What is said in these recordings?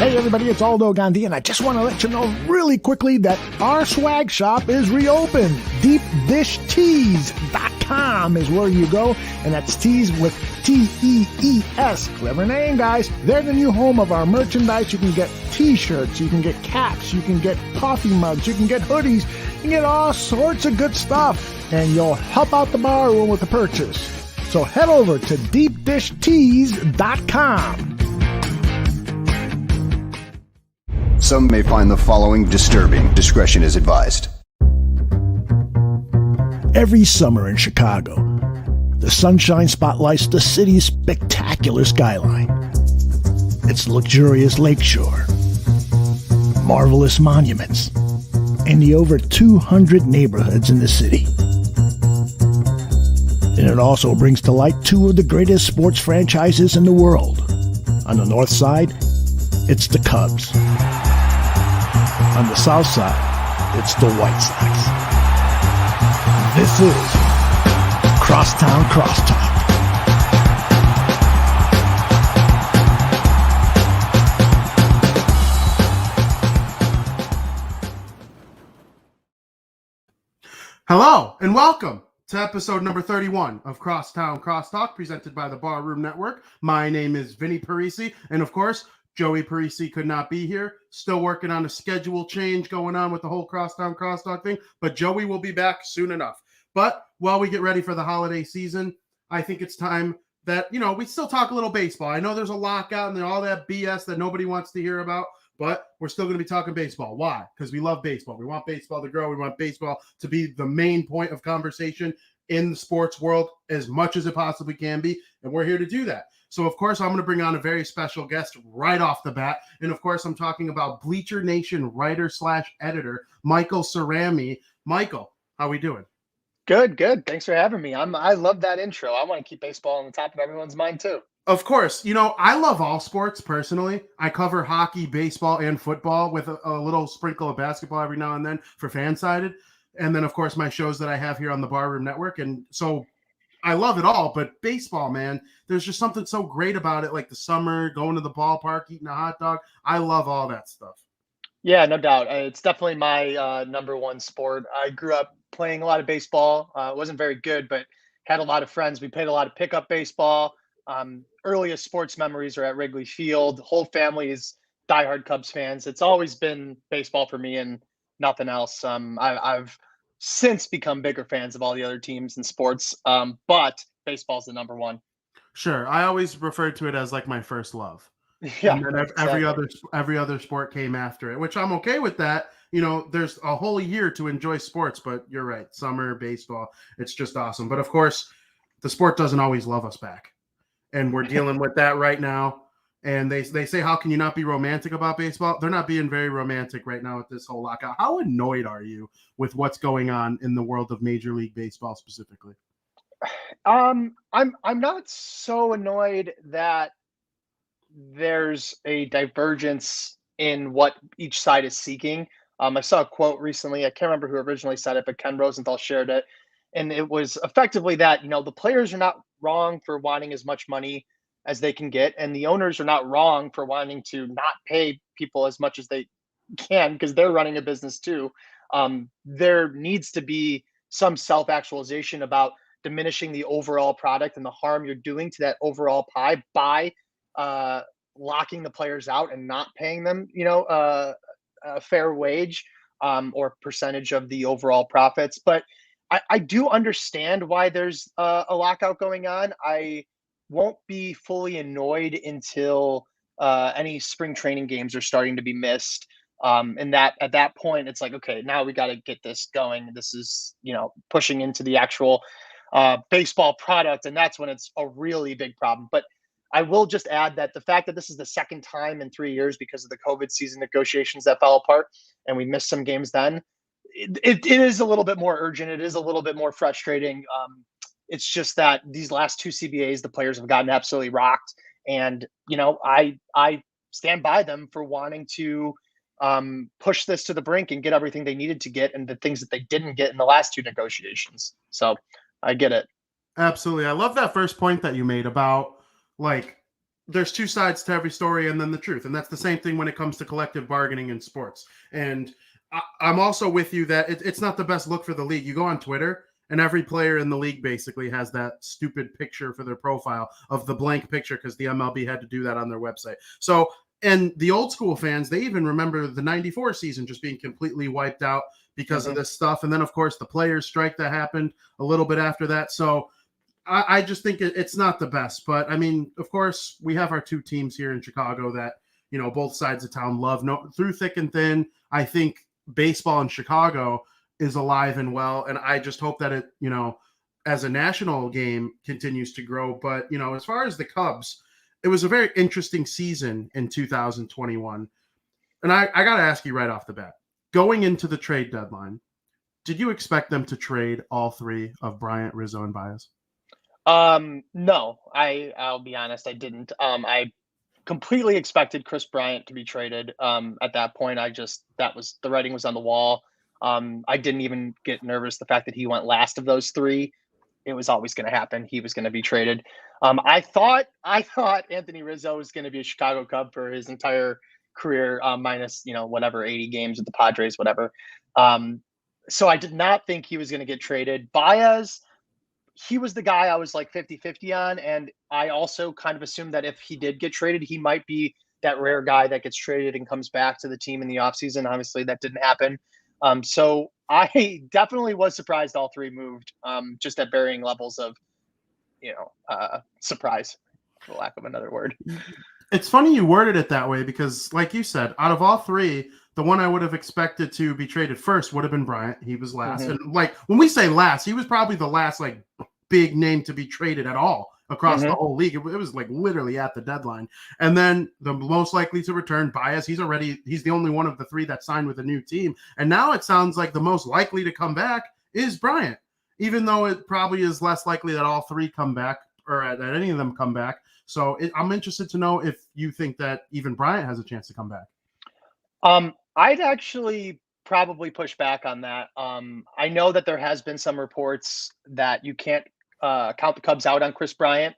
Hey everybody, it's Aldo Gandhi, and I just want to let you know really quickly that our swag shop is reopened. DeepDishTees.com is where you go, and that's tees with T-E-E-S. Clever name, guys. They're the new home of our merchandise. You can get t-shirts, you can get caps, you can get coffee mugs, you can get hoodies, you can get all sorts of good stuff, and you'll help out the bar room with the purchase. So head over to DeepDishTees.com. Some may find the following disturbing. Discretion is advised. Every summer in Chicago, the sunshine spotlights the city's spectacular skyline. Its luxurious lakeshore, marvelous monuments, and the over 200 neighborhoods in the city. And it also brings to light two of the greatest sports franchises in the world. On the north side, it's the Cubs. On the south side, it's the White Sox. This is Crosstown Crosstalk. Hello and welcome to episode number 31 of Crosstown Crosstalk, presented by the Barroom Network. My name is Vinny Parisi, and of course, Joey Parisi could not be here. Still working on a schedule change going on with the whole Crosstown Crosstalk thing, but Joey will be back soon enough. But while we get ready for the holiday season, I think it's time that, we still talk a little baseball. I know there's a lockout and all that BS that nobody wants to hear about, but we're still going to be talking baseball. Why? Because we love baseball. We want baseball to grow. We want baseball to be the main point of conversation in the sports world as much as it possibly can be, and we're here to do that. So, of course, I'm going to bring on a very special guest right off the bat. And, of course, I'm talking about Bleacher Nation writer/editor, Michael Cerami. Michael, how we doing? Good. Thanks for having me. I love that intro. I want to keep baseball on the top of everyone's mind, too. Of course. I love all sports personally. I cover hockey, baseball, and football with a little sprinkle of basketball every now and then for Fansided. And then, of course, my shows that I have here on the Barroom Network. And so I love it all, but baseball, man, there's just something so great about it, like the summer, going to the ballpark, eating a hot dog. I love all that stuff. Yeah, no doubt. It's definitely my number one sport. I grew up playing a lot of baseball. Wasn't very good, but had a lot of friends. We played a lot of pickup baseball. Earliest sports memories are at Wrigley Field. The whole family is diehard Cubs fans. It's always been baseball for me and nothing else. I've since become bigger fans of all the other teams and sports, but baseball's the number one. Sure. I always refer to it as like my first love. Yeah, and then every other sport came after it, which I'm okay with that. There's a whole year to enjoy sports, but you're right. Summer, baseball, it's just awesome. But of course, the sport doesn't always love us back. And we're dealing with that right now. And they say, how can you not be romantic about baseball? They're not being very romantic right now with this whole lockout. How annoyed are you with what's going on in the world of Major League Baseball specifically? I'm not so annoyed that there's a divergence in what each side is seeking. I saw a quote recently. I can't remember who originally said it, but Ken Rosenthal shared it. And it was effectively that, the players are not wrong for wanting as much money as they can get. And the owners are not wrong for wanting to not pay people as much as they can because they're running a business too. There needs to be some self-actualization about diminishing the overall product and the harm you're doing to that overall pie by locking the players out and not paying them, a fair wage or percentage of the overall profits. But I do understand why there's a lockout going on. I won't be fully annoyed until any spring training games are starting to be missed. And that at that point, it's like, okay, now we got to get this going. This is, pushing into the actual baseball product. And that's when it's a really big problem. But I will just add that the fact that this is the second time in 3 years because of the COVID season negotiations that fell apart and we missed some games then, it is a little bit more urgent. It is a little bit more frustrating. It's just that these last two CBAs, the players have gotten absolutely rocked. And, I stand by them for wanting to push this to the brink and get everything they needed to get and the things that they didn't get in the last two negotiations. So I get it. Absolutely. I love that first point that you made about like there's two sides to every story and then the truth. And that's the same thing when it comes to collective bargaining in sports. And I'm also with you that it's not the best look for the league. You go on Twitter and every player in the league basically has that stupid picture for their profile of the blank picture because the MLB had to do that on their website. So, and the old school fans, they even remember the 94 season just being completely wiped out because of this stuff. And then, of course, the players' strike that happened a little bit after that. So I just think it's not the best. But, I mean, of course, we have our two teams here in Chicago that, you know, both sides of town love. No, through thick and thin, I think baseball in Chicago is alive and well. And I just hope that it, you know, as a national game continues to grow. But, you know, as far as the Cubs, it was a very interesting season in 2021. And I got to ask you right off the bat, going into the trade deadline, did you expect them to trade all three of Bryant, Rizzo, and Baez? No, I'll be honest, I didn't. I completely expected Chris Bryant to be traded. At that point, that was the writing was on the wall. I didn't even get nervous the fact that he went last of those three. It was always going to happen. He was going to be traded. I thought Anthony Rizzo was going to be a Chicago Cub for his entire career, minus, you know, whatever, 80 games with the Padres, whatever. So I did not think he was going to get traded. Baez, he was the guy I was like 50-50 on. And I also kind of assumed that if he did get traded, he might be that rare guy that gets traded and comes back to the team in the offseason. Obviously, that didn't happen. So I definitely was surprised all three moved, just at varying levels of, you know, surprise, for lack of another word. It's funny you worded it that way because, like you said, out of all three, the one I would have expected to be traded first would have been Bryant. He was last. Mm-hmm. And like when we say last, he was probably the last like big name to be traded at all across the whole league. It was like literally at the deadline. And then the most likely to return, Baez, he's the only one of the three that signed with a new team. And now it sounds like the most likely to come back is Bryant, even though it probably is less likely that all three come back or that any of them come back. So I'm interested to know if you think that even Bryant has a chance to come back. I'd actually probably push back on that. I know that there has been some reports that you can't count the Cubs out on Chris Bryant.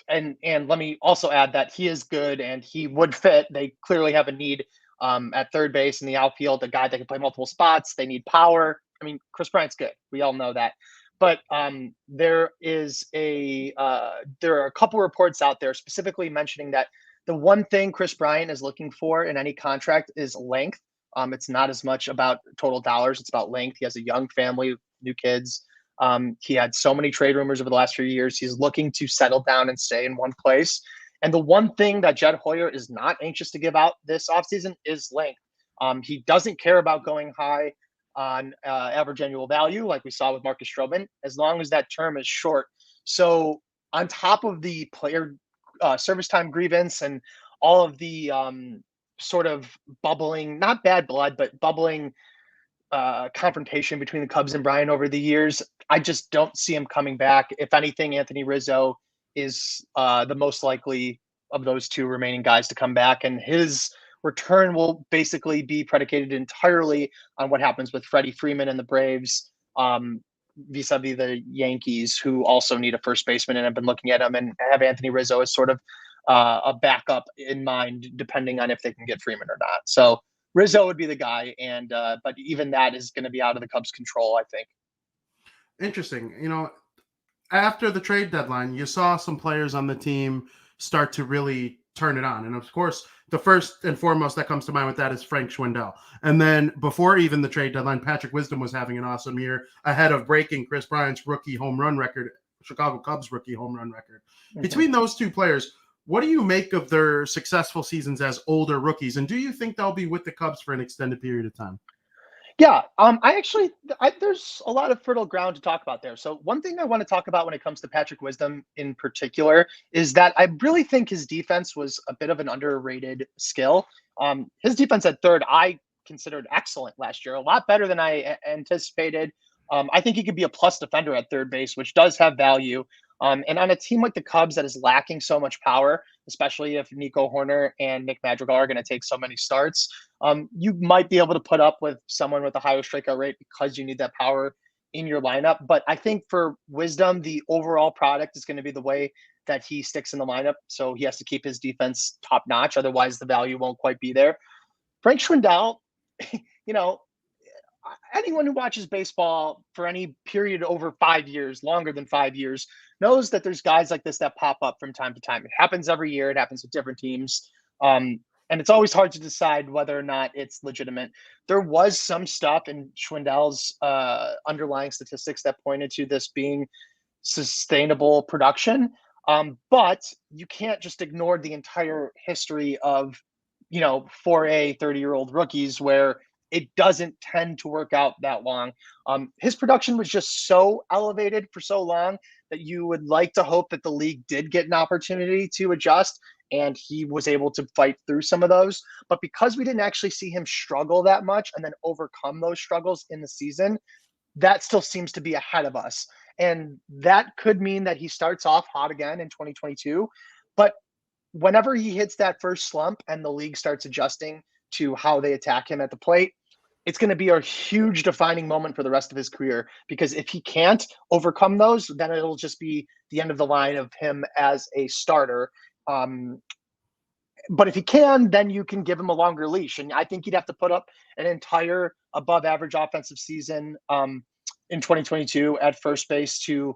And let me also add that he is good and he would fit. They clearly have a need at third base in the outfield, a guy that can play multiple spots. They need power. I mean, Chris Bryant's good. We all know that. But there are a couple reports out there specifically mentioning that the one thing Chris Bryant is looking for in any contract is length. It's not as much about total dollars. It's about length. He has a young family, new kids. He had so many trade rumors over the last few years. He's looking to settle down and stay in one place. And the one thing that Jed Hoyer is not anxious to give out this offseason is length. He doesn't care about going high on average annual value like we saw with Marcus Stroman, as long as that term is short. So on top of the player service time grievance and all of the sort of bubbling, not bad blood, but bubbling confrontation between the Cubs and Bryant over the years, I just don't see him coming back. If anything, Anthony Rizzo is the most likely of those two remaining guys to come back, and his return will basically be predicated entirely on what happens with Freddie Freeman and the Braves, vis-a-vis the Yankees, who also need a first baseman and have been looking at him and have Anthony Rizzo as sort of a backup in mind, depending on if they can get Freeman or not. So Rizzo would be the guy, and but even that is going to be out of the Cubs' control, I think. Interesting. You know, after the trade deadline, you saw some players on the team start to really turn it on. And of course, the first and foremost that comes to mind with that is Frank Schwindel. And then before even the trade deadline, Patrick Wisdom was having an awesome year ahead of breaking Chris Bryant's rookie home run record, Chicago Cubs rookie home run record. Mm-hmm. Between those two players, what do you make of their successful seasons as older rookies? And do you think they'll be with the Cubs for an extended period of time? Yeah, there's a lot of fertile ground to talk about there. So one thing I want to talk about when it comes to Patrick Wisdom in particular is that I really think his defense was a bit of an underrated skill. His defense at third, I considered excellent last year, a lot better than I anticipated. I think he could be a plus defender at third base, which does have value. And on a team like the Cubs that is lacking so much power, especially if Nico Horner and Nick Madrigal are going to take so many starts, you might be able to put up with someone with a higher strikeout rate because you need that power in your lineup. But I think for Wisdom, the overall product is going to be the way that he sticks in the lineup. So he has to keep his defense top notch. Otherwise, the value won't quite be there. Frank Schwindel, you know, anyone who watches baseball for any period over 5 years, longer than 5 years, knows that there's guys like this that pop up from time to time. It happens every year. It happens with different teams. And it's always hard to decide whether or not it's legitimate. There was some stuff in Schwindel's underlying statistics that pointed to this being sustainable production. But you can't just ignore the entire history of, 4A 30-year-old rookies where it doesn't tend to work out that long. His production was just so elevated for so long that you would like to hope that the league did get an opportunity to adjust, and he was able to fight through some of those. But because we didn't actually see him struggle that much and then overcome those struggles in the season, that still seems to be ahead of us. And that could mean that he starts off hot again in 2022. But whenever he hits that first slump and the league starts adjusting to how they attack him at the plate, it's going to be a huge defining moment for the rest of his career, because if he can't overcome those, then it'll just be the end of the line of him as a starter. But if he can, then you can give him a longer leash. And I think he'd have to put up an entire above average offensive season in 2022 at first base to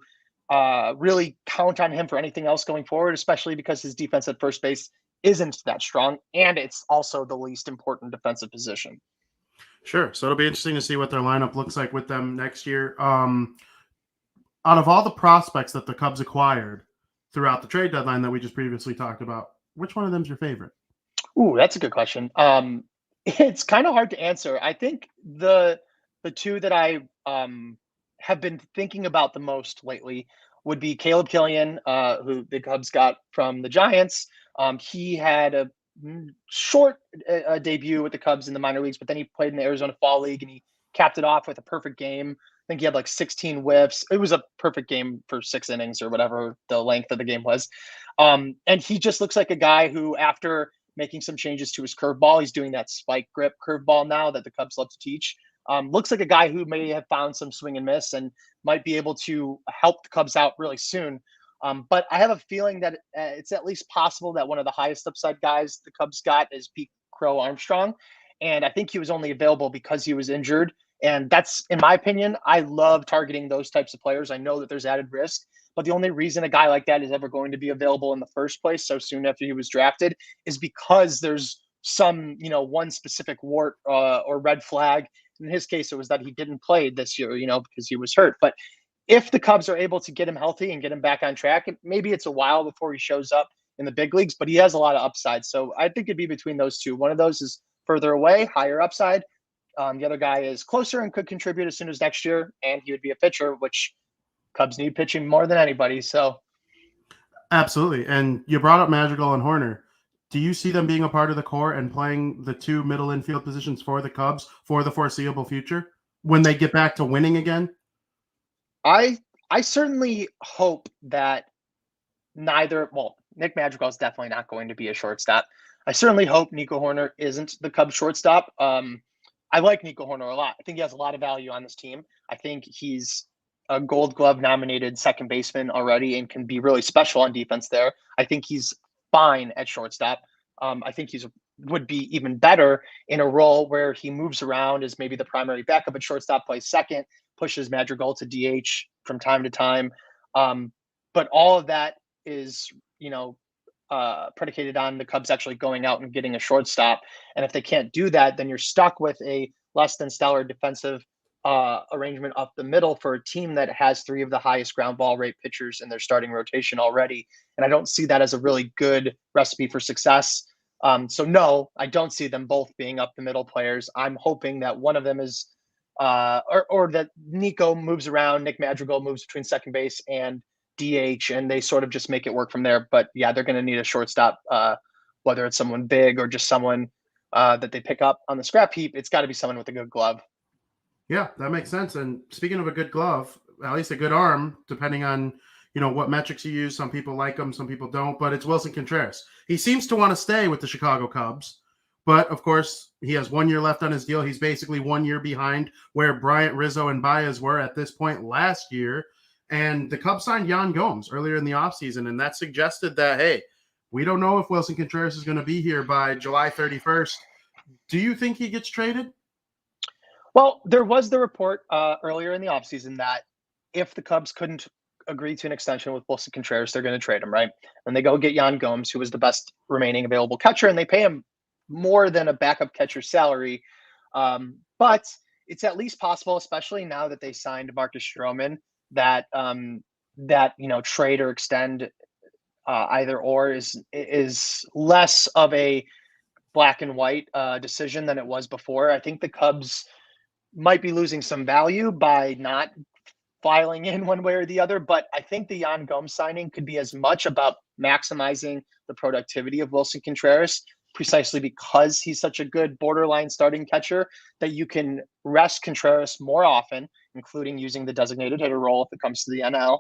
really count on him for anything else going forward, especially because his defense at first base isn't that strong. And it's also the least important defensive position. Sure. So it'll be interesting to see what their lineup looks like with them next year. Out of all the prospects that the Cubs acquired throughout the trade deadline that we just previously talked about, which one of them is your favorite? Ooh, that's a good question. It's kind of hard to answer. I think the two that I have been thinking about the most lately would be Caleb Killian, who the Cubs got from the Giants. He had a short debut with the Cubs in the minor leagues, but then he played in the Arizona Fall League and he capped it off with a perfect game. I think he had like 16 whiffs. It was a perfect game for 6 innings or whatever the length of the game was. And he just looks like a guy who, after making some changes to his curveball, he's doing that spike grip curveball now that the Cubs love to teach. Looks like a guy who may have found some swing and miss and might be able to help the Cubs out really soon. But I have a feeling that it's at least possible that one of the highest upside guys the Cubs got is Pete Crow Armstrong. And I think he was only available because he was injured. And that's, in my opinion, I love targeting those types of players. I know that there's added risk, but the only reason a guy like that is ever going to be available in the first place so soon after he was drafted is because there's some, one specific wart or red flag. In his case, it was that he didn't play this year, because he was hurt. But if the Cubs are able to get him healthy and get him back on track, maybe it's a while before he shows up in the big leagues, but he has a lot of upside. So I think it'd be between those two. One of those is further away, higher upside. The other guy is closer and could contribute as soon as next year, and he would be a pitcher, which Cubs need pitching more than anybody. So, absolutely. And you brought up Madrigal and Horner. Do you see them being a part of the core and playing the 2 middle infield positions for the Cubs for the foreseeable future when they get back to winning again? I certainly hope that Nick Madrigal is definitely not going to be a shortstop. I certainly hope Nico Horner isn't the Cubs shortstop. I like Nico Horner a lot. I think he has a lot of value on this team. I think he's a Gold Glove nominated second baseman already and can be really special on defense there. I think he's fine at shortstop. I think would be even better in a role where he moves around as maybe the primary backup at shortstop, plays second, pushes Madrigal to DH from time to time. But all of that is, predicated on the Cubs actually going out and getting a shortstop. And if they can't do that, then you're stuck with a less than stellar defensive arrangement up the middle for a team that has 3 of the highest ground ball rate pitchers in their starting rotation already. And I don't see that as a really good recipe for success. So no, I don't see them both being up the middle players. I'm hoping that one of them is, or that Nico moves around, Nick Madrigal moves between second base and DH, and they sort of just make it work from there. But yeah, they're going to need a shortstop, whether it's someone big or just someone that they pick up on the scrap heap. It's got to be someone with a good glove. Yeah, that makes sense. And speaking of a good glove, at least a good arm, depending on, what metrics you use. Some people like him, some people don't, but it's Wilson Contreras. He seems to want to stay with the Chicago Cubs, but of course he has 1 year left on his deal. He's basically 1 year behind where Bryant, Rizzo, and Baez were at this point last year. And the Cubs signed Yan Gomes earlier in the offseason, and that suggested that, hey, we don't know if Wilson Contreras is going to be here by July 31st. Do you think he gets traded? Well, there was the report earlier in the offseason that if the Cubs couldn't agree to an extension with Wilson Contreras, they're going to trade him, right? And they go get Yan Gomes, who was the best remaining available catcher, and they pay him more than a backup catcher's salary. But it's at least possible, especially now that they signed Marcus Stroman, that trade or extend either or is less of a black and white decision than it was before. I think the Cubs might be losing some value by not filing in one way or the other, but I think the Yan Gomes signing could be as much about maximizing the productivity of Wilson Contreras, precisely because he's such a good borderline starting catcher, that you can rest Contreras more often, including using the designated hitter role if it comes to the NL,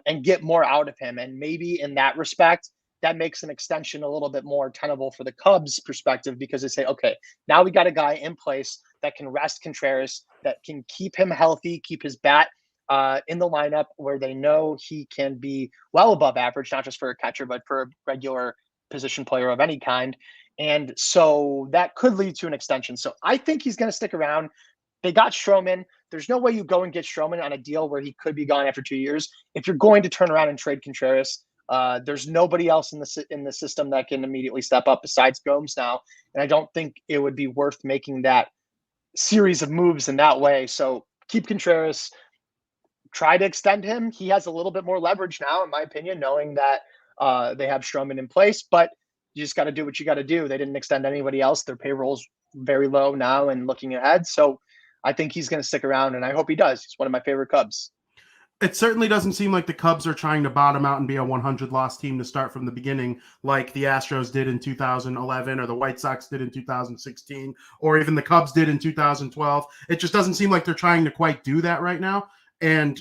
and get more out of him. And maybe in that respect, that makes an extension a little bit more tenable for the Cubs perspective, because they say, okay, now we got a guy in place that can rest Contreras, that can keep him healthy, keep his bat in the lineup where they know he can be well above average, not just for a catcher, but for a regular position player of any kind. And so that could lead to an extension. So I think he's going to stick around. They got Stroman. There's no way you go and get Stroman on a deal where he could be gone after 2 years. If you're going to turn around and trade Contreras, there's nobody else in the system that can immediately step up besides Gomes now. And I don't think it would be worth making that series of moves in that way. So keep Contreras, try to extend him. He has a little bit more leverage now, in my opinion, knowing that they have Stroman in place, but you just got to do what you got to do. They didn't extend anybody else. Their payroll's very low now and looking ahead. So I think he's going to stick around, and I hope he does. He's one of my favorite Cubs. It certainly doesn't seem like the Cubs are trying to bottom out and be a 100-loss team to start from the beginning, like the Astros did in 2011 or the White Sox did in 2016, or even the Cubs did in 2012. It just doesn't seem like they're trying to quite do that right now. And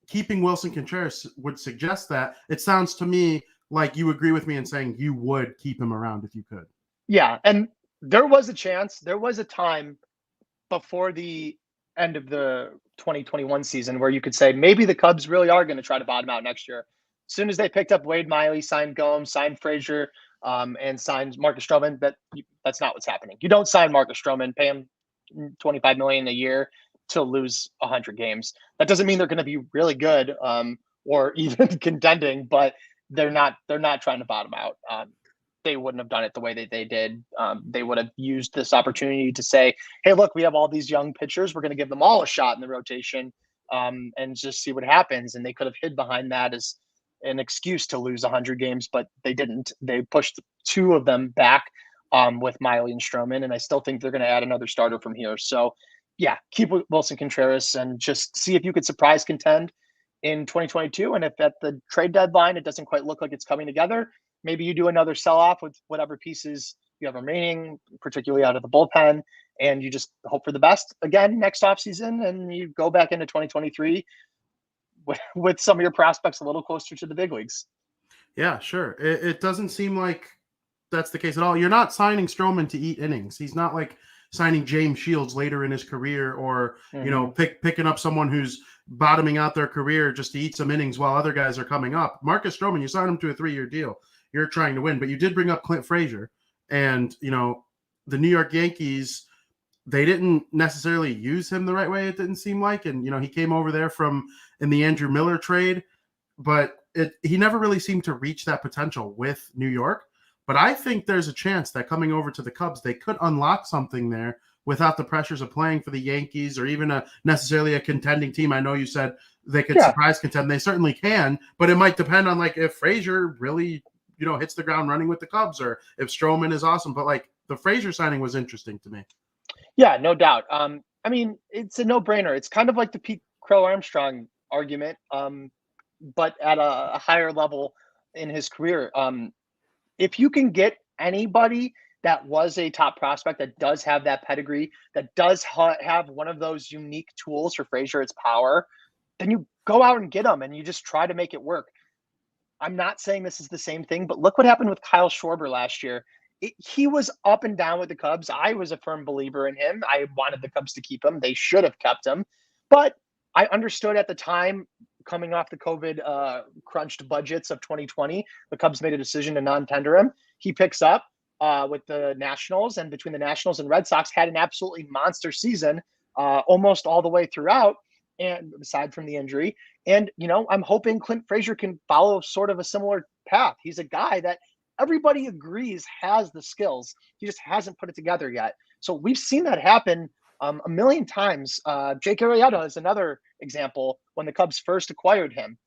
keeping Wilson Contreras would suggest that. It sounds to me like you agree with me in saying you would keep him around if you could. Yeah, and there was a chance. There was a time before the end of the 2021 season where you could say maybe the Cubs really are going to try to bottom out next year. As soon as they picked up Wade Miley, signed Gomes, signed Frazier, and signed Marcus Stroman, that's not what's happening. You don't sign Marcus Stroman, pay him $25 million a year to lose 100 games. That doesn't mean they're going to be really good or even contending, but they're not trying to bottom out. They wouldn't have done it the way that they did. They would have used this opportunity to say, hey, look, we have all these young pitchers. We're going to give them all a shot in the rotation and just see what happens. And they could have hid behind that as an excuse to lose 100 games, but they didn't. They pushed two of them back with Miley and Stroman, and I still think they're going to add another starter from here. So, yeah, keep Wilson Contreras and just see if you could surprise contend in 2022. And if at the trade deadline it doesn't quite look like it's coming together, maybe you do another sell-off with whatever pieces you have remaining, particularly out of the bullpen, and you just hope for the best again next offseason, and you go back into 2023 with some of your prospects a little closer to the big leagues. Yeah, sure. It doesn't seem like that's the case at all. You're not signing Stroman to eat innings. He's not like signing James Shields later in his career or, picking up someone who's bottoming out their career just to eat some innings while other guys are coming up. Marcus Stroman, you signed him to a 3-year deal. You're trying to win, but you did bring up Clint Frazier, and, the New York Yankees, they didn't necessarily use him the right way. It didn't seem like, and, he came over there in the Andrew Miller trade, but he never really seemed to reach that potential with New York. But I think there's a chance that coming over to the Cubs, they could unlock something there without the pressures of playing for the Yankees or even necessarily a contending team. I know you said they could surprise contend. They certainly can, but it might depend on if Frazier really, hits the ground running with the Cubs, or if Stroman is awesome. But the Frazier signing was interesting to me. Yeah, no doubt. I mean, it's a no-brainer. It's kind of like the Pete Crow-Armstrong argument, but at a higher level in his career. If you can get anybody that was a top prospect, that does have that pedigree, that does have one of those unique tools for Frazier, its power, then you go out and get them and you just try to make it work. I'm not saying this is the same thing, but look what happened with Kyle Schwarber last year. He was up and down with the Cubs. I was a firm believer in him. I wanted the Cubs to keep him. They should have kept him. But I understood at the time coming off the COVID crunched budgets of 2020, the Cubs made a decision to non-tender him. He picks up with the Nationals, and between the Nationals and Red Sox, had an absolutely monster season almost all the way throughout, and aside from the injury. And, I'm hoping Clint Frazier can follow sort of a similar path. He's a guy that everybody agrees has the skills. He just hasn't put it together yet. So we've seen that happen a million times. Jake Arrieta is another example. When the Cubs first acquired him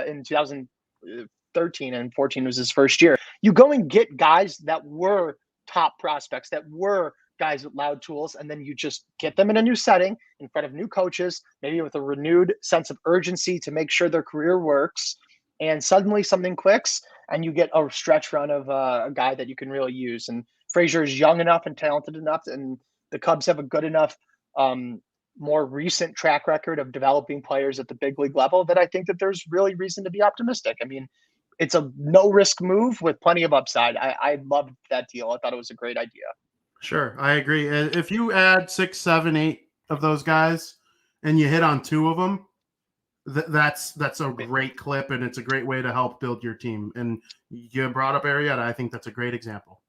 in 2013 and 14 was his first year, you go and get guys that were top prospects, that were guys with loud tools, and then you just get them in a new setting in front of new coaches, maybe with a renewed sense of urgency to make sure their career works. And suddenly something clicks, and you get a stretch run of a guy that you can really use. And Frazier is young enough and talented enough, and the Cubs have a good enough, more recent track record of developing players at the big league level that I think that there's really reason to be optimistic. I mean, it's a no risk move with plenty of upside. I loved that deal. I thought it was a great idea. Sure, I agree. If you add 6, 7, 8 of those guys and you hit on 2 of them, that's a great clip, and it's a great way to help build your team. And you brought up Arrieta. I think that's a great example.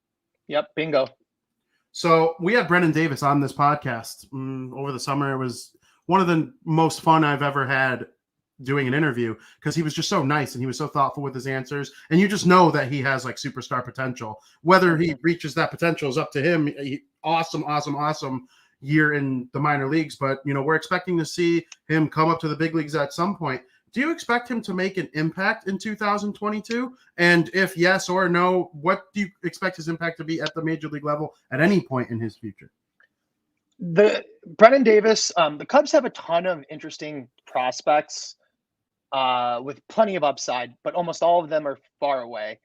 Yep, bingo. So we had Brennan Davis on this podcast over the summer. It was one of the most fun I've ever had doing an interview, because he was just so nice and he was so thoughtful with his answers. And you just know that he has like superstar potential. Whether he reaches that potential is up to him. Awesome year in the minor leagues. But, we're expecting to see him come up to the big leagues at some point. Do you expect him to make an impact in 2022? And if yes or no, what do you expect his impact to be at the major league level at any point in his future? The Brennan Davis, the Cubs have a ton of interesting prospects with plenty of upside, but almost all of them are far away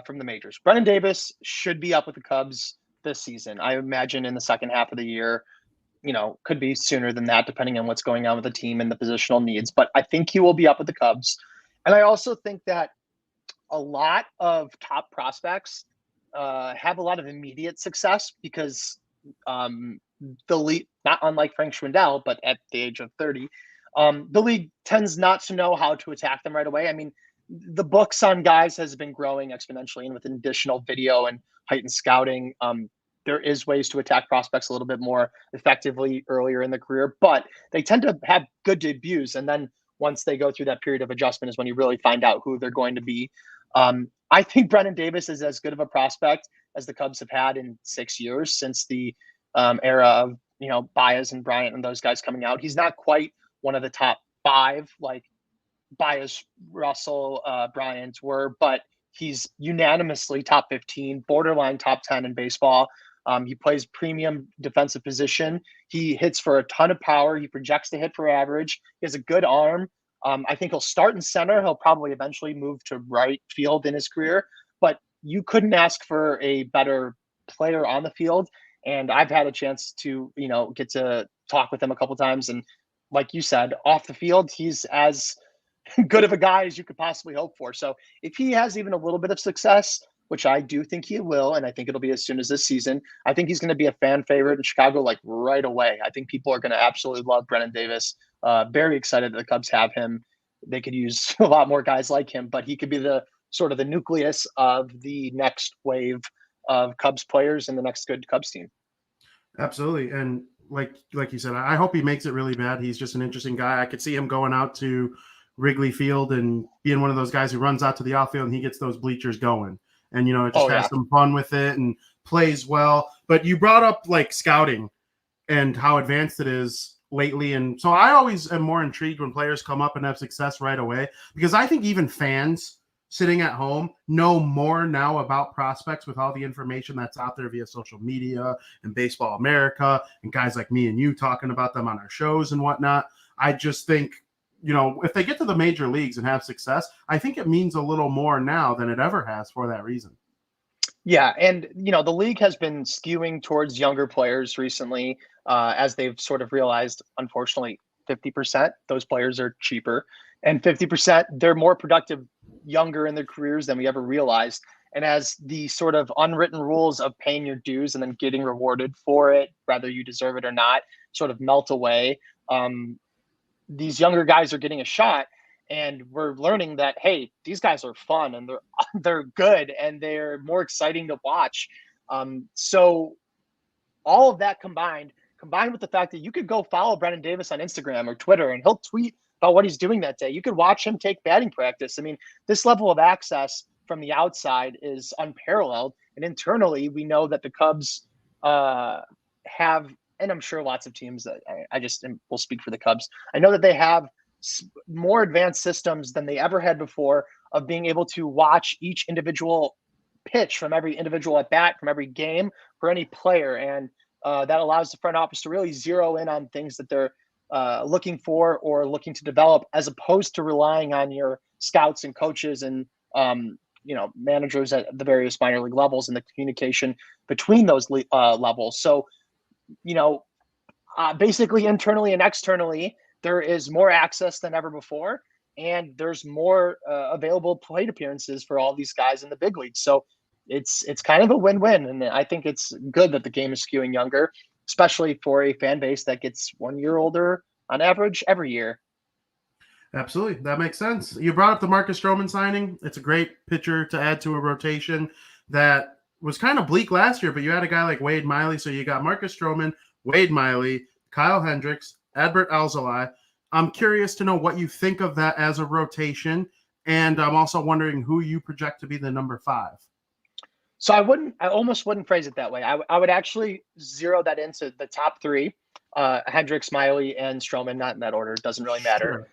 from the majors. Brennan Davis should be up with the Cubs this season. I imagine in the second half of the year, could be sooner than that, depending on what's going on with the team and the positional needs. But I think he will be up with the Cubs. And I also think that a lot of top prospects have a lot of immediate success because the league, not unlike Frank Schwindel, but at the age of 30, the league tends not to know how to attack them right away. I mean, the books on guys has been growing exponentially, and with additional video and heightened scouting, there is ways to attack prospects a little bit more effectively earlier in the career, but they tend to have good debuts. And then once they go through that period of adjustment is when you really find out who they're going to be. I think Brennan Davis is as good of a prospect as the Cubs have had in 6 years since the era of, Baez and Bryant and those guys coming out. He's not quite one of the top 5 like Baez, Russell, Bryant were, but he's unanimously top 15, borderline top 10 in baseball. He plays premium defensive position. He hits for a ton of power. He projects to hit for average. He has a good arm. I think he'll start in center. He'll probably eventually move to right field in his career, but you couldn't ask for a better player on the field. And I've had a chance to, get to talk with him a couple times. And like you said, off the field, he's as good of a guy as you could possibly hope for. So if he has even a little bit of success, which I do think he will, and I think it'll be as soon as this season, I think he's going to be a fan favorite in Chicago like right away. I think people are going to absolutely love Brennan Davis. Very excited that the Cubs have him. They could use a lot more guys like him, but he could be the sort of the nucleus of the next wave of Cubs players and the next good Cubs team. Absolutely. And like you said, I hope he makes it really bad. He's just an interesting guy. I could see him going out to Wrigley Field and being one of those guys who runs out to the outfield and he gets those bleachers going. And, it just has some fun with it and plays well. But you brought up like scouting and how advanced it is lately. And so I always am more intrigued when players come up and have success right away, because I think even fans sitting at home know more now about prospects with all the information that's out there via social media and Baseball America and guys like me and you talking about them on our shows and whatnot. I just think, if they get to the major leagues and have success, I think it means a little more now than it ever has for that reason. Yeah. And, the league has been skewing towards younger players recently as they've sort of realized, unfortunately, 50%, those players are cheaper, and 50%, they're more productive younger in their careers than we ever realized. And as the sort of unwritten rules of paying your dues and then getting rewarded for it, whether you deserve it or not, sort of melt away, these younger guys are getting a shot. And we're learning that, hey, these guys are fun and they're good and they're more exciting to watch. So all of that combined with the fact that you could go follow Brennan Davis on Instagram or Twitter and he'll tweet about what he's doing that day. You could watch him take batting practice. I mean, this level of access from the outside is unparalleled. And internally, we know that the Cubs have, and I'm sure lots of teams that I just will speak for the Cubs. I know that they have more advanced systems than they ever had before of being able to watch each individual pitch from every individual at bat, from every game for any player. And that allows the front office to really zero in on things that they're looking for or looking to develop, as opposed to relying on your scouts and coaches and managers at the various minor league levels and the communication between those levels. So, basically internally and externally, there is more access than ever before, and there's more available plate appearances for all these guys in the big leagues. So it's kind of a win-win, and I think it's good that the game is skewing younger, especially for a fan base that gets 1 year older on average every year. Absolutely. That makes sense. You brought up the Marcus Stroman signing. It's a great pitcher to add to a rotation that was kind of bleak last year, but you had a guy like Wade Miley. So you got Marcus Stroman, Wade Miley, Kyle Hendricks, Adbert Alzolay. I'm curious to know what you think of that as a rotation. And I'm also wondering who you project to be the number 5. So I almost wouldn't phrase it that way. I would actually zero that into the top 3, Hendricks, Miley, and Stroman, not in that order. It doesn't really matter.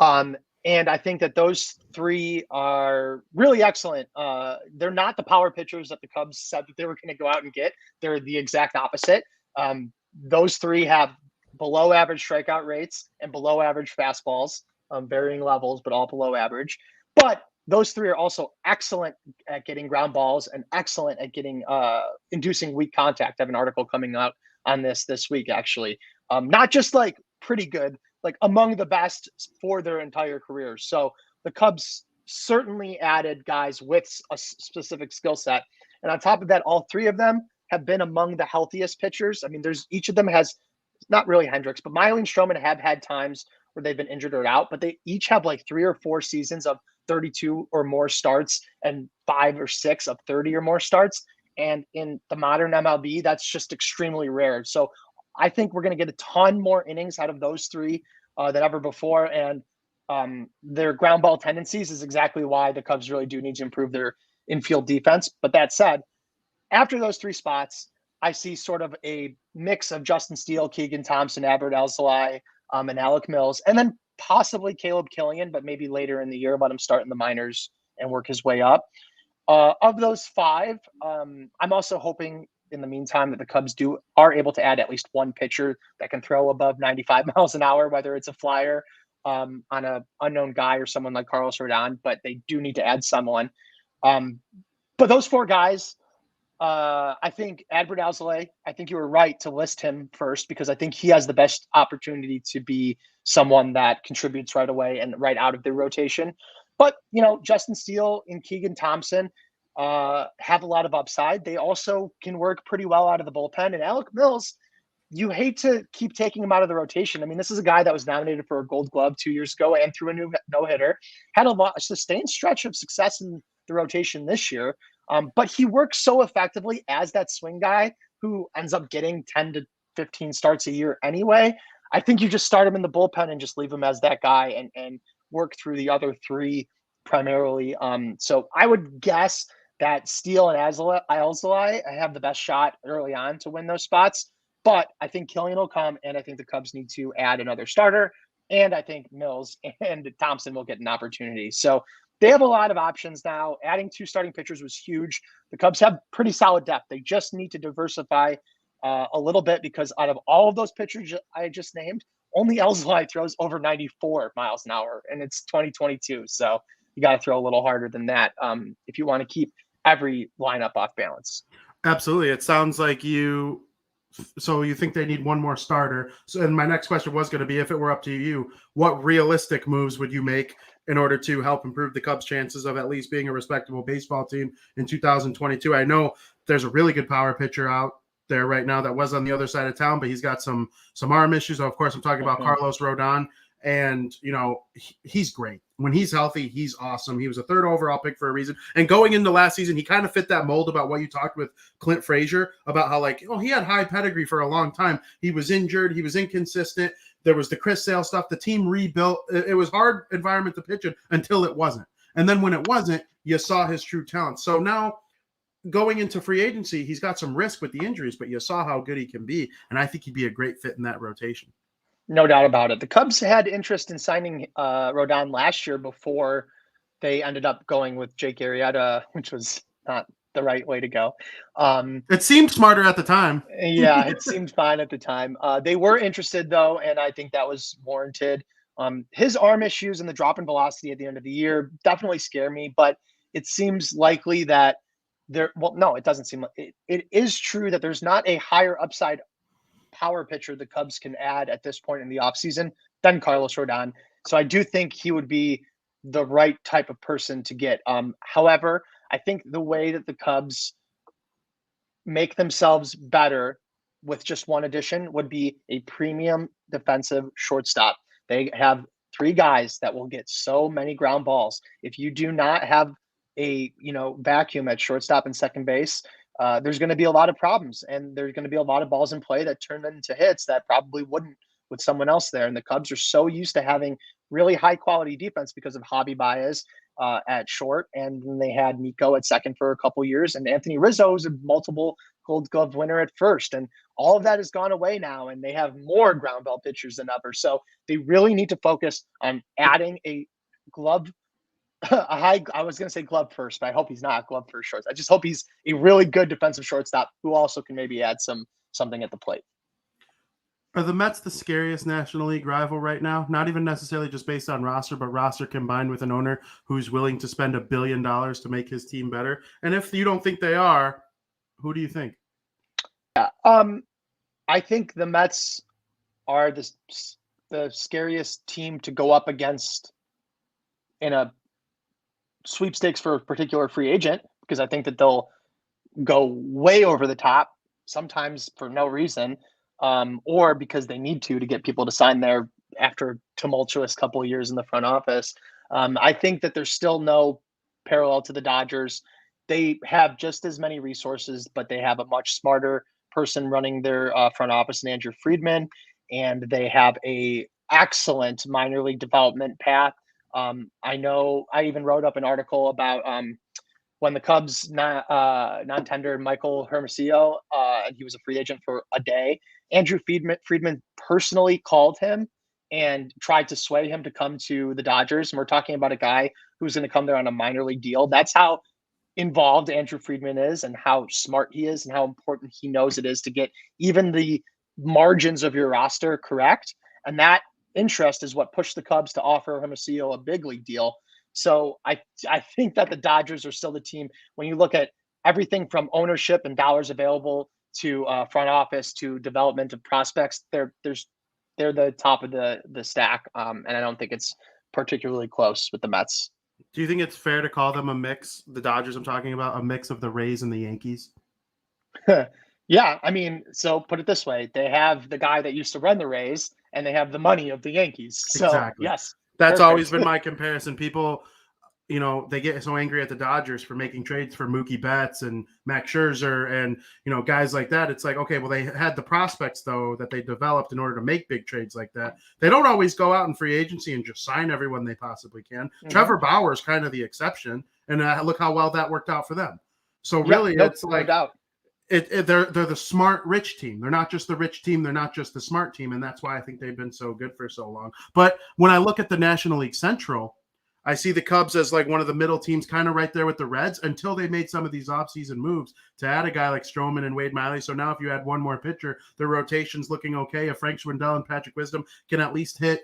Sure. And I think that those 3 are really excellent. They're not the power pitchers that the Cubs said that they were going to go out and get. They're the exact opposite. Those 3 have below average strikeout rates and below average fastballs, varying levels, but all below average. But those 3 are also excellent at getting ground balls and excellent at getting inducing weak contact. I have an article coming out on this week, actually. Not just like pretty good, like among the best for their entire careers. So the Cubs certainly added guys with a specific skill set. And on top of that, all 3 of them have been among the healthiest pitchers. I mean, each of them has, not really Hendricks, but Miley and Stroman have had times where they've been injured or out, but they each have like 3 or 4 seasons of 32 or more starts and 5 or 6 of 30 or more starts. And in the modern MLB, that's just extremely rare. So I think we're going to get a ton more innings out of those 3 than ever before. And their ground ball tendencies is exactly why the Cubs really do need to improve their infield defense. But that said, after those 3 spots, I see sort of a mix of Justin Steele, Keegan Thompson, Adbert Alzolay, and Alec Mills, and then possibly Caleb Killian, but maybe later in the year, let him start in the minors and work his way up. Of those 5, I'm also hoping in the meantime that the Cubs are able to add at least one pitcher that can throw above 95 miles an hour, whether it's a flyer on an unknown guy or someone like Carlos Rodon, but they do need to add someone. But those 4 guys, I think Adbert Alzolay, I think you were right to list him first because I think he has the best opportunity to be someone that contributes right away and right out of the rotation. But, Justin Steele and Keegan Thompson have a lot of upside. They also can work pretty well out of the bullpen. And Alec Mills, you hate to keep taking him out of the rotation. I mean, this is a guy that was nominated for a Gold Glove 2 years ago and threw a no-hitter, had a sustained stretch of success in the rotation this year. But he works so effectively as that swing guy who ends up getting 10 to 15 starts a year anyway. I think you just start him in the bullpen and just leave him as that guy and work through the other 3 primarily. So I would guess that Steele and Alzolay have the best shot early on to win those spots. But I think Killian will come, and I think the Cubs need to add another starter. And I think Mills and Thompson will get an opportunity. So they have a lot of options now. Adding 2 starting pitchers was huge. The Cubs have pretty solid depth. They just need to diversify a little bit because out of all of those pitchers I just named, only Alzolay throws over 94 miles an hour, and it's 2022. So you got to throw a little harder than that if you want to keep every lineup off balance. Absolutely. It sounds like you think they need one more starter. So, and my next question was going to be, if it were up to you, what realistic moves would you make in order to help improve the Cubs' chances of at least being a respectable baseball team in 2022? I know there's a really good power pitcher out there right now that was on the other side of town, but he's got some arm issues. Of course, I'm talking about Carlos Rodon, and he's great. when he's healthy, he's awesome. He was a third overall pick for a reason. And going into last season, he kind of fit that mold about what you talked with Clint Frazier about how, like, he had high pedigree for a long time. He was injured. He was inconsistent. There was the Chris Sale stuff. The team rebuilt. It was hard environment to pitch in until it wasn't. And then when it wasn't, you saw his true talent. So now going into free agency, he's got some risk with the injuries, but you saw how good he can be. And I think he'd be a great fit in that rotation. No doubt about it. The Cubs had interest in signing Rodon last year before they ended up going with Jake Arrieta, which was not the right way to go. It seemed smarter at the time. Yeah, it seemed fine at the time. They were interested, though, and I think that was warranted. His arm issues and the drop in velocity at the end of the year definitely scare me, but it seems likely that no, it doesn't seem like it is true that there's not a higher upside power pitcher the Cubs can add at this point in the offseason than Carlos Rodon. So I do think he would be the right type of person to get. However, I think the way that the Cubs make themselves better with just one addition would be a premium defensive shortstop. They have 3 guys that will get so many ground balls. If you do not have a vacuum at shortstop and second base, there's going to be a lot of problems, and there's going to be a lot of balls in play that turn into hits that probably wouldn't with someone else there. And the Cubs are so used to having really high quality defense because of Javi Baez at short, and then they had Nico at second for a couple years, and Anthony Rizzo was a multiple Gold Glove winner at first, and all of that has gone away now, and they have more ground ball pitchers than ever. So they really need to focus on adding a glove. I was going to say glove first, but I hope he's not glove first shorts. I just hope he's a really good defensive shortstop who also can maybe add something at the plate. Are the Mets the scariest National League rival right now? Not even necessarily just based on roster, but roster combined with an owner who's willing to spend $1 billion to make his team better. And if you don't think they are, who do you think? Yeah, I think the Mets are the scariest team to go up against in a sweepstakes for a particular free agent, because I think that they'll go way over the top, sometimes for no reason, or because they need to get people to sign there after a tumultuous couple of years in the front office. I think that there's still no parallel to the Dodgers. They have just as many resources, but they have a much smarter person running their front office in Andrew Friedman, and they have a excellent minor league development path. I know I even wrote up an article about when the Cubs non-tendered Michael Hermosillo, and he was a free agent for a day. Andrew Friedman personally called him and tried to sway him to come to the Dodgers. And we're talking about a guy who's going to come there on a minor league deal. That's how involved Andrew Friedman is, and how smart he is, and how important he knows it is to get even the margins of your roster correct. And that interest is what pushed the Cubs to offer Hermosillo a big league deal. So I think that the Dodgers are still the team. When you look at everything from ownership and dollars available to front office to development of prospects, they're the top of the stack. And I don't think it's particularly close with the Mets. Do you think it's fair to call them a mix, the Dodgers I'm talking about, a mix of the Rays and the Yankees? Yeah, I mean, so put it this way. They have the guy that used to run the Rays, and they have the money of the Yankees. So, exactly. Yes. That's perfect. always been my comparison. People, they get so angry at the Dodgers for making trades for Mookie Betts and Max Scherzer and, guys like that. It's like, okay, well, they had the prospects, though, that they developed in order to make big trades like that. They don't always go out in free agency and just sign everyone they possibly can. Mm-hmm. Trevor Bauer is kind of the exception, and look how well that worked out for them. So really, it's like they're the smart, rich team. They're not just the rich team. They're not just the smart team, and that's why I think they've been so good for so long. But when I look at the National League Central, I see the Cubs as like one of the middle teams, kind of right there with the Reds, until they made some of these offseason moves to add a guy like Stroman and Wade Miley. So now if you add one more pitcher, the rotation's looking okay. If Frank Schwindel and Patrick Wisdom can at least hit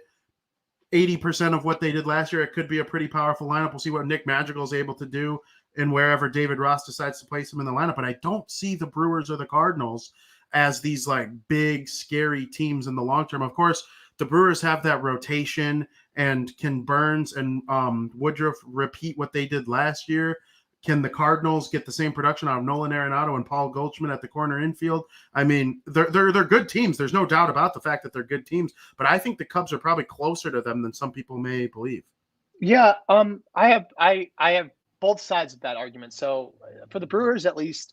80% of what they did last year, it could be a pretty powerful lineup. We'll see what Nick Madrigal is able to do and wherever David Ross decides to place him in the lineup. But I don't see the Brewers or the Cardinals as these like big, scary teams in the long term. Of course, the Brewers have that rotation, and can Burns and Woodruff repeat what they did last year? Can the Cardinals get the same production out of Nolan Arenado and Paul Goldschmidt at the corner infield? I mean, they're good teams. There's no doubt about the fact that they're good teams, but I think the Cubs are probably closer to them than some people may believe. Yeah, I have both sides of that argument. So for the Brewers, at least,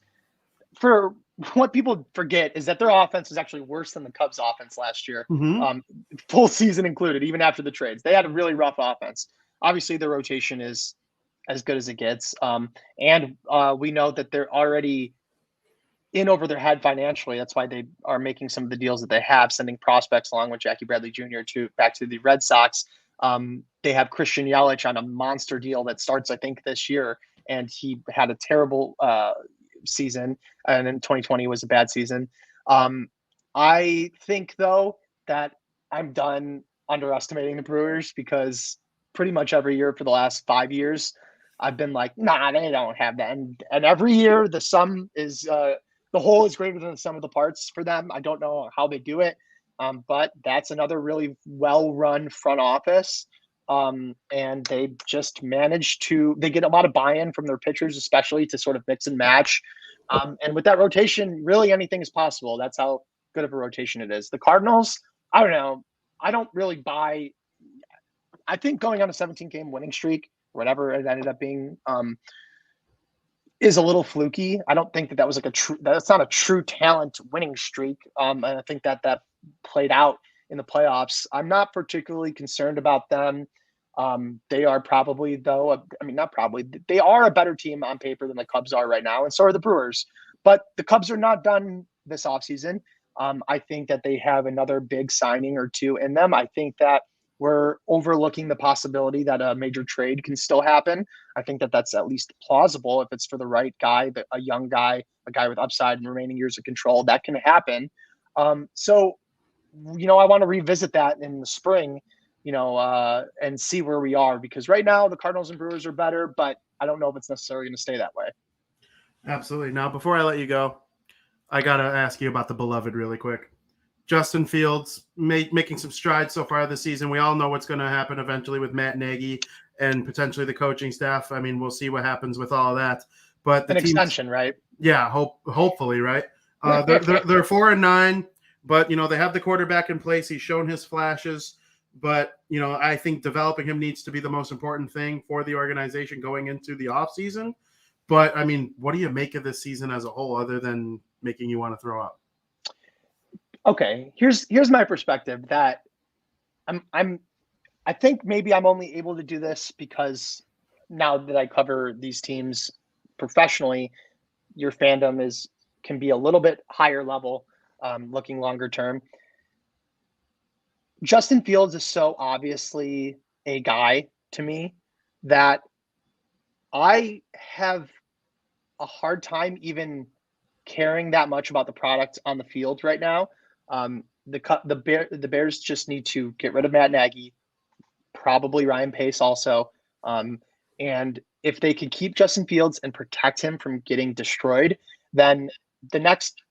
for what people forget is that their offense is actually worse than the Cubs' offense last year, Mm-hmm. full season included, even after the trades. They had a really rough offense. Obviously, their rotation is as good as it gets, and we know that they're already in over their head financially. That's why they are making some of the deals that they have, sending prospects along with Jackie Bradley Jr. to back to the Red Sox. They have Christian Yelich on a monster deal that starts, I think, this year, and he had a terrible season, and then 2020 was a bad season. Um, I think though that I'm done underestimating the Brewers because pretty much every year for the last 5 years, I've been like, nah, they don't have that, and every year the sum is the whole is greater than the sum of the parts for them. I don't know how they do it, but that's another really well-run front office. And they just manage to they get a lot of buy-in from their pitchers, especially to sort of mix and match. And with that rotation, really anything is possible. That's how good of a rotation it is. The Cardinals, I don't know. I don't really buy. I think going on a 17-game winning streak, whatever it ended up being, is a little fluky. I don't think that that was like a true. That's not a true talent winning streak. And I think that that played out in the playoffs. I'm not particularly concerned about them. They are probably, though. I mean, not probably. They are a better team on paper than the Cubs are right now, and so are the Brewers. But the Cubs are not done this offseason. I think that they have another big signing or two in them. I think that we're overlooking the possibility that a major trade can still happen. I think that that's at least plausible if it's for the right guy, a young guy, a guy with upside and remaining years of control. That can happen. So, I want to revisit that in the spring, and see where we are because right now the Cardinals and Brewers are better, but I don't know if it's necessarily going to stay that way. Absolutely. Now, before I let you go, I got to ask you about the beloved really quick. Justin Fields making some strides so far this season. We all know what's going to happen eventually with Matt Nagy and potentially the coaching staff. I mean, we'll see what happens with all of that. But the An extension, right? Yeah, hopefully, right? They're 4-9, but they have the quarterback in place. He's shown his flashes, but I think developing him needs to be the most important thing for the organization going into the offseason. But I mean, what do you make of this season as a whole, other than making you want to throw up? Okay, here's my perspective. That I think maybe I'm only able to do this because now that I cover these teams professionally, your fandom can be a little bit higher level, looking longer term. Justin Fields is so obviously a guy to me that I have a hard time even caring that much about the product on the field right now. The Bears just need to get rid of Matt Nagy, probably Ryan Pace also. And if they could keep Justin Fields and protect him from getting destroyed, then the next,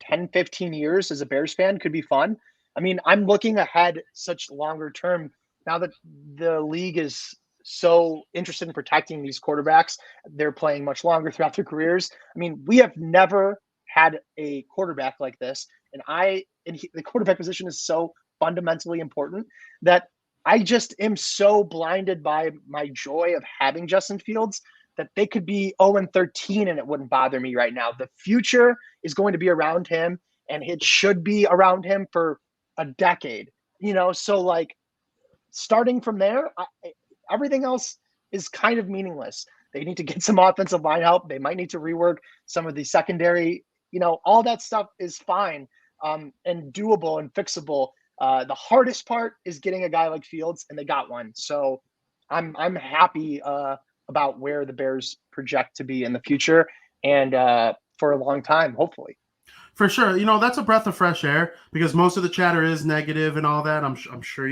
10, 15 years as a Bears fan could be fun. I mean, I'm looking ahead such longer term now that the league is so interested in protecting these quarterbacks. They're playing much longer throughout their careers. I mean, we have never had a quarterback like this. The quarterback position is so fundamentally important that I just am so blinded by my joy of having Justin Fields that they could be 0-13 and it wouldn't bother me right now. The future is going to be around him, and it should be around him for a decade. So like starting from there, everything else is kind of meaningless. They need to get some offensive line help. They might need to rework some of the secondary. All that stuff is fine, and doable and fixable. The hardest part is getting a guy like Fields, and they got one. So I'm happy about where the Bears project to be in the future and for a long time, hopefully. For sure. That's a breath of fresh air because most of the chatter is negative and all that. I'm sure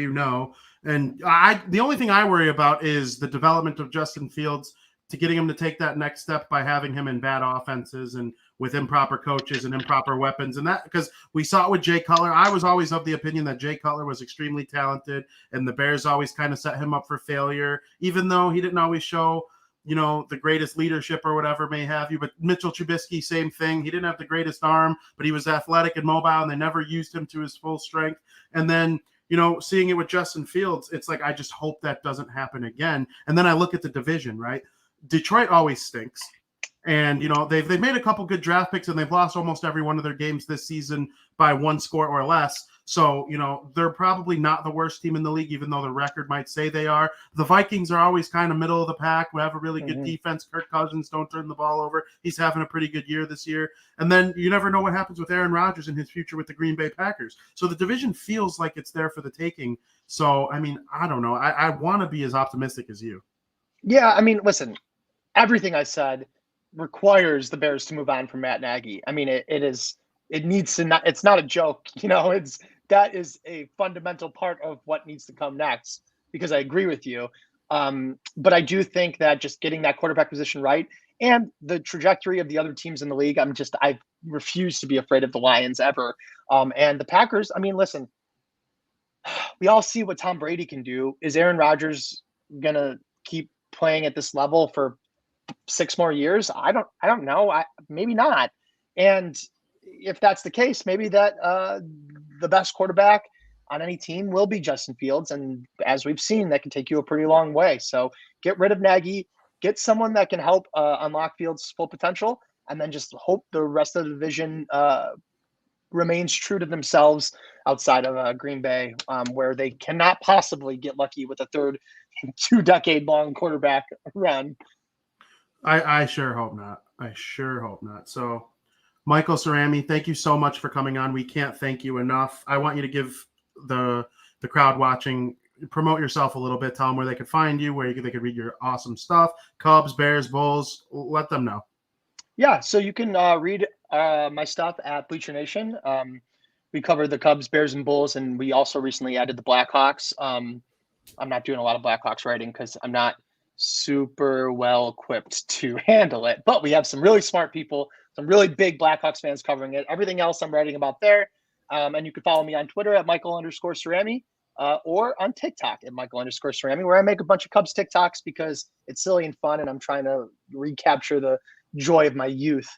And the only thing I worry about is the development of Justin Fields to getting him to take that next step by having him in bad offenses and with improper coaches and improper weapons. And that, because we saw it with Jay Cutler. I was always of the opinion that Jay Cutler was extremely talented and the Bears always kind of set him up for failure, even though he didn't always show, the greatest leadership or whatever may have you. But Mitchell Trubisky, same thing. He didn't have the greatest arm, but he was athletic and mobile, and they never used him to his full strength. And then seeing it with Justin Fields, it's like I just hope that doesn't happen again. And then I look at the division, right? Detroit always stinks. And, they've made a couple good draft picks, and they've lost almost every one of their games this season by 1 score or less. So, they're probably not the worst team in the league, even though the record might say they are. The Vikings are always kind of middle of the pack. We have a really good defense. Kirk Cousins, don't turn the ball over. He's having a pretty good year this year. And then you never know what happens with Aaron Rodgers and his future with the Green Bay Packers. So the division feels like it's there for the taking. So, I don't know. I want to be as optimistic as you. Yeah, listen, everything I said requires the Bears to move on from Matt Nagy. It needs to not, it's not a joke, that is a fundamental part of what needs to come next, because I agree with you. But I do think that just getting that quarterback position right and the trajectory of the other teams in the league, I refuse to be afraid of the Lions ever. And the Packers, listen, we all see what Tom Brady can do. Is Aaron Rodgers going to keep playing at this level for 6 more years? I don't know. Maybe not. And if that's the case, maybe that the best quarterback on any team will be Justin Fields. And as we've seen, that can take you a pretty long way. So get rid of Nagy, get someone that can help unlock Fields' full potential, and then just hope the rest of the division remains true to themselves outside of Green Bay, where they cannot possibly get lucky with a third 2-decade-long quarterback run. I sure hope not. So, Michael Cerami, thank you so much for coming on. We can't thank you enough. I want you to give the crowd watching, promote yourself a little bit. Tell them where they could find you, where they could read your awesome stuff. Cubs, Bears, Bulls. Let them know. Yeah, so you can read my stuff at Bleacher Nation. We cover the Cubs, Bears, and Bulls, and we also recently added the Blackhawks. I'm not doing a lot of Blackhawks writing because I'm not super well equipped to handle it, but we have some really smart people, some really big Blackhawks fans covering it. Everything else I'm writing about there. And you can follow me on Twitter at Michael_Cerami or on TikTok at Michael_Cerami, where I make a bunch of Cubs TikToks because it's silly and fun. And I'm trying to recapture the joy of my youth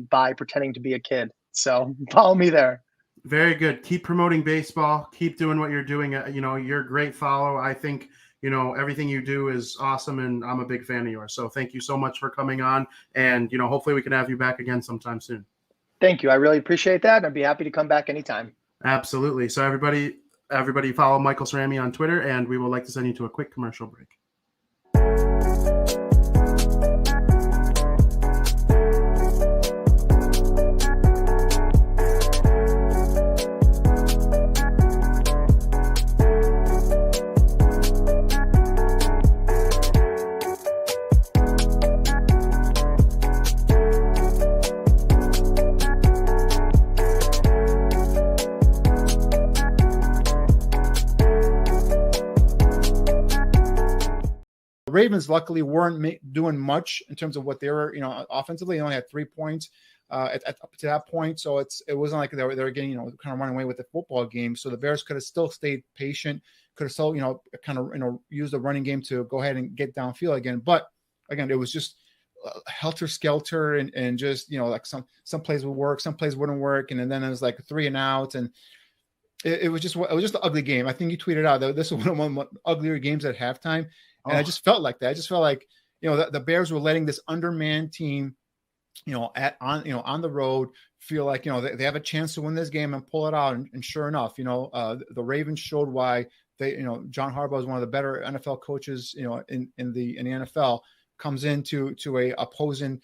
by pretending to be a kid. So follow me there. Very good. Keep promoting baseball. Keep doing what you're doing. You're a great follow. I think, everything you do is awesome, and I'm a big fan of yours. So thank you so much for coming on, and, hopefully we can have you back again sometime soon. Thank you. I really appreciate that. I'd be happy to come back anytime. Absolutely. So everybody follow Michael Cerami on Twitter, and we would like to send you to a quick commercial break. Ravens luckily weren't doing much in terms of what they were, offensively. They only had 3 points up to that point, so it wasn't like they were getting, kind of running away with the football game. So the Bears could have still stayed patient, could have still, kind of, used the running game to go ahead and get downfield again. But again, it was just helter skelter and just, like some plays would work, some plays wouldn't work, and then it was like 3 and outs, and it was just an ugly game. I think you tweeted out that this was one of the uglier games at halftime. And I just felt like that. I just felt like, the Bears were letting this undermanned team, on the road feel like, they have a chance to win this game and pull it out. And sure enough, the Ravens showed why they, John Harbaugh is one of the better NFL coaches, in the NFL, comes into a opposing,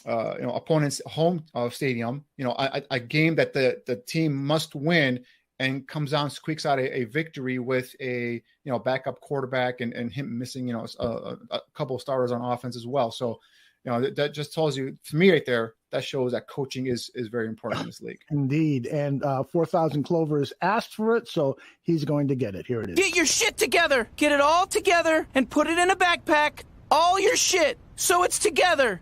opponent's home stadium, a game that the team must win, and comes down, squeaks out a victory with a backup quarterback and him missing a couple of starters on offense as well. So that just tells you, for me right there, that shows that coaching is very important in this league. Indeed, and 4,000 Clovers asked for it, so he's going to get it. Here it is. Get your shit together. Get it all together and put it in a backpack. All your shit, so it's together.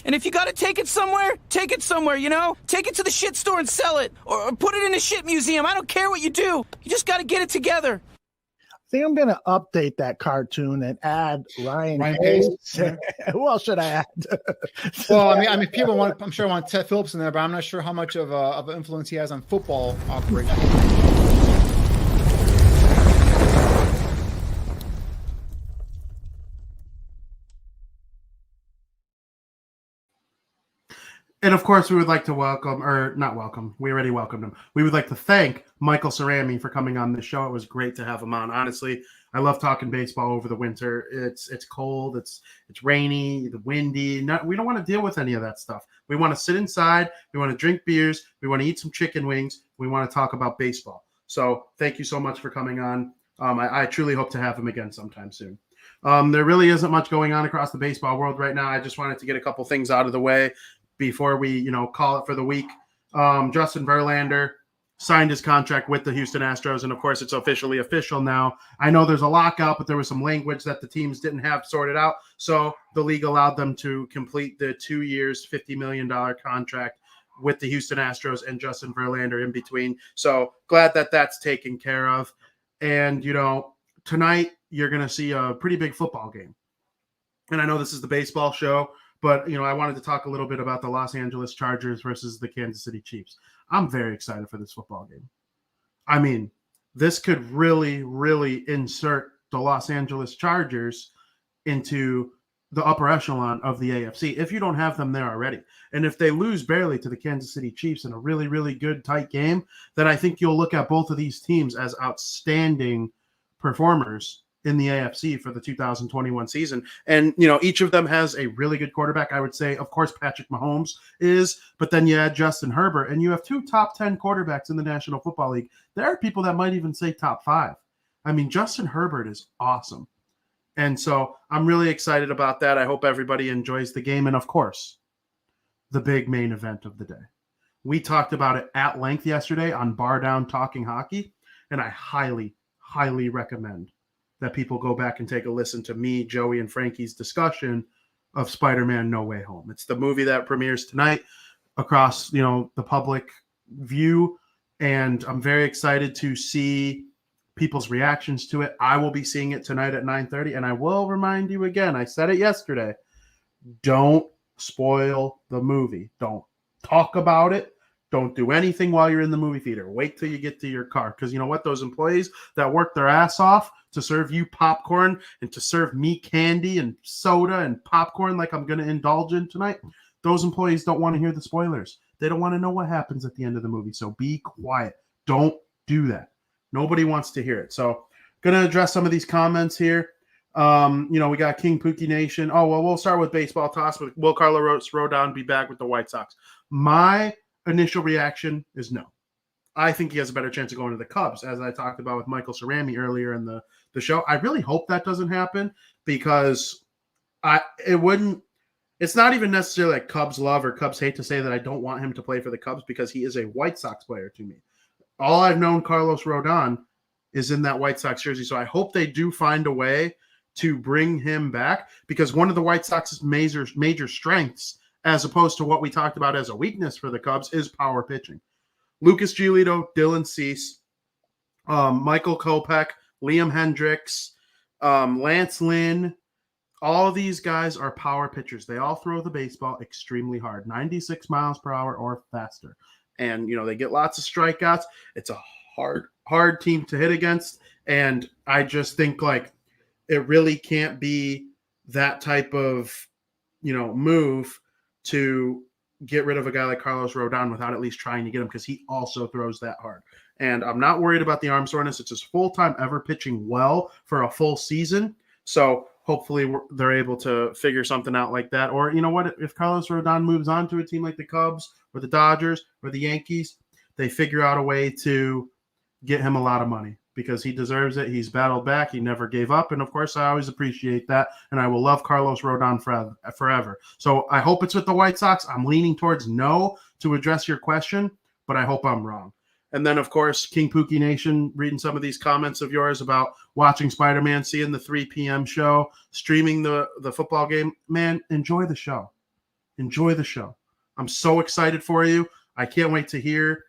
And if you got to take it somewhere, take it somewhere, Take it to the shit store and sell it. Or put it in a shit museum. I don't care what you do. You just got to get it together. I think I'm going to update that cartoon and add Ryan Pace. Yeah. Who else should I add? Well, I'm sure want Ted Phillips in there, but I'm not sure how much of an influence he has on football operations. And of course, we would like to welcome, or not welcome, we already welcomed him. We would like to thank Michael Cerami for coming on the show. It was great to have him on. Honestly, I love talking baseball over the winter. It's cold, it's rainy, the windy. We don't want to deal with any of that stuff. We want to sit inside. We want to drink beers. We want to eat some chicken wings. We want to talk about baseball. So thank you so much for coming on. I truly hope to have him again sometime soon. There really isn't much going on across the baseball world right now. I just wanted to get a couple things out of the way before we, call it for the week. Justin Verlander signed his contract with the Houston Astros, and of course it's officially official now. I know there's a lockout, but there was some language that the teams didn't have sorted out, so the league allowed them to complete the 2 years, $50 million contract with the Houston Astros and Justin Verlander in between. So glad that that's taken care of. And, tonight you're going to see a pretty big football game. And I know this is the baseball show, but, I wanted to talk a little bit about the Los Angeles Chargers versus the Kansas City Chiefs. I'm very excited for this football game. I mean, this could really, really insert the Los Angeles Chargers into the upper echelon of the AFC if you don't have them there already. And if they lose barely to the Kansas City Chiefs in a really, really good, tight game, then I think you'll look at both of these teams as outstanding performers in the AFC for the 2021 season. And, each of them has a really good quarterback. I would say, of course, Patrick Mahomes is, but then you add Justin Herbert, and you have 2 top 10 quarterbacks in the National Football League. There are people that might even say top 5. I mean, Justin Herbert is awesome. And so I'm really excited about that. I hope everybody enjoys the game. And of course, the big main event of the day. We talked about it at length yesterday on Bar Down Talking Hockey, and I highly, highly recommend that people go back and take a listen to me, Joey, and Frankie's discussion of Spider-Man No Way Home. It's the movie that premieres tonight across, the public view, and I'm very excited to see people's reactions to it. I will be seeing it tonight at 9:30, and I will remind you again, I said it yesterday, don't spoil the movie. Don't talk about it. Don't do anything while you're in the movie theater. Wait till you get to your car, because you know what? Those employees that work their ass off to serve you popcorn and to serve me candy and soda and popcorn like I'm going to indulge in tonight, those employees don't want to hear the spoilers. They don't want to know what happens at the end of the movie, so be quiet. Don't do that. Nobody wants to hear it. So going to address some of these comments here. We got King Pookie Nation. Oh, well, we'll start with baseball toss. Will Carlos Rodon be back with the White Sox? My initial reaction is no. I think he has a better chance of going to the Cubs, as I talked about with Michael Cerami earlier in the show. I really hope that doesn't happen, because it's not even necessarily like Cubs love or Cubs hate to say that I don't want him to play for the Cubs, because he is a White Sox player to me. All I've known Carlos Rodon is in that White Sox jersey. So I hope they do find a way to bring him back, because one of the White Sox's major strengths, as opposed to what we talked about as a weakness for the Cubs, is power pitching. Lucas Giolito, Dylan Cease, Michael Kopech, Liam Hendricks, Lance Lynn, all these guys are power pitchers. They all throw the baseball extremely hard, 96 miles per hour or faster. And, they get lots of strikeouts. It's a hard team to hit against. And I just think, it really can't be that type of, move to get rid of a guy like Carlos Rodon without at least trying to get him, because he also throws that hard. And I'm not worried about the arm soreness. It's his full time ever pitching well for a full season. So hopefully they're able to figure something out like that. Or, if Carlos Rodon moves on to a team like the Cubs or the Dodgers or the Yankees, they figure out a way to get him a lot of money, because he deserves it. He's battled back. He never gave up. And of course, I always appreciate that. And I will love Carlos Rodon forever. So I hope it's with the White Sox. I'm leaning towards no to address your question, but I hope I'm wrong. And then, of course, King Pookie Nation, reading some of these comments of yours about watching Spider-Man, seeing the 3 p.m. show, streaming the football game. Man, enjoy the show. Enjoy the show. I'm so excited for you. I can't wait to hear,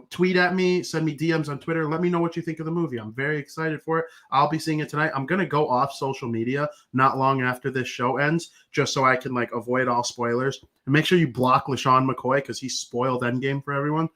tweet at me, send me DMs on Twitter. Let me know what you think of the movie. I'm very excited for it. I'll be seeing it tonight. I'm going to go off social media not long after this show ends, just so I can avoid all spoilers. And make sure you block LaShawn McCoy, because he spoiled Endgame for everyone.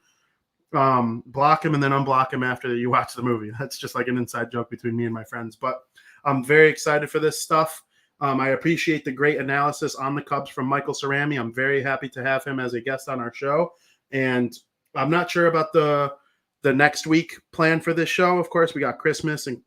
Block him and then unblock him after you watch the movie. That's just an inside joke between me and my friends. But I'm very excited for this stuff. I appreciate the great analysis on the Cubs from Michael Cerami. I'm very happy to have him as a guest on our show. And I'm not sure about the next week plan for this show. Of course, we got Christmas and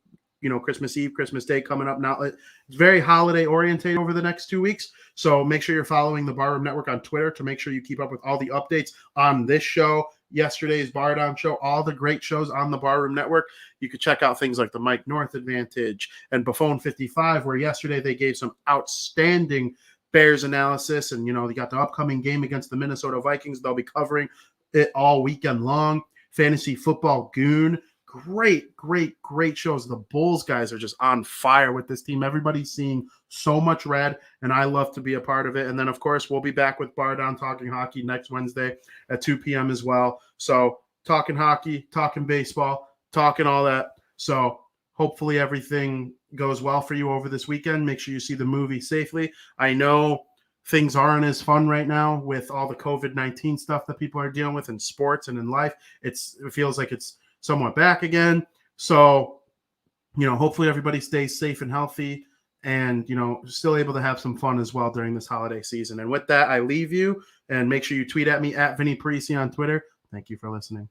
Christmas Eve, Christmas Day coming up now. It's very holiday oriented over the next 2 weeks. So make sure you're following the Barroom Network on Twitter to make sure you keep up with all the updates on this show, yesterday's Bar Down show, all the great shows on the Barroom Network. You could check out things like the Mike North Advantage and Buffon 55, where yesterday they gave some outstanding Bears analysis. And, they got the upcoming game against the Minnesota Vikings. They'll be covering it all weekend long. Fantasy Football Goon. Great, great, great shows. The Bulls guys are just on fire with this team. Everybody's seeing so much red, and I love to be a part of it. And then, of course, we'll be back with Bar Down Talking Hockey next Wednesday at 2 p.m. as well. So talking hockey, talking baseball, talking all that. So hopefully everything goes well for you over this weekend. Make sure you see the movie safely. I know things aren't as fun right now with all the COVID-19 stuff that people are dealing with in sports and in life. It feels like it's somewhat back again. So, hopefully everybody stays safe and healthy and, still able to have some fun as well during this holiday season. And with that, I leave you, and make sure you tweet at me at Vinny Parisi on Twitter. Thank you for listening.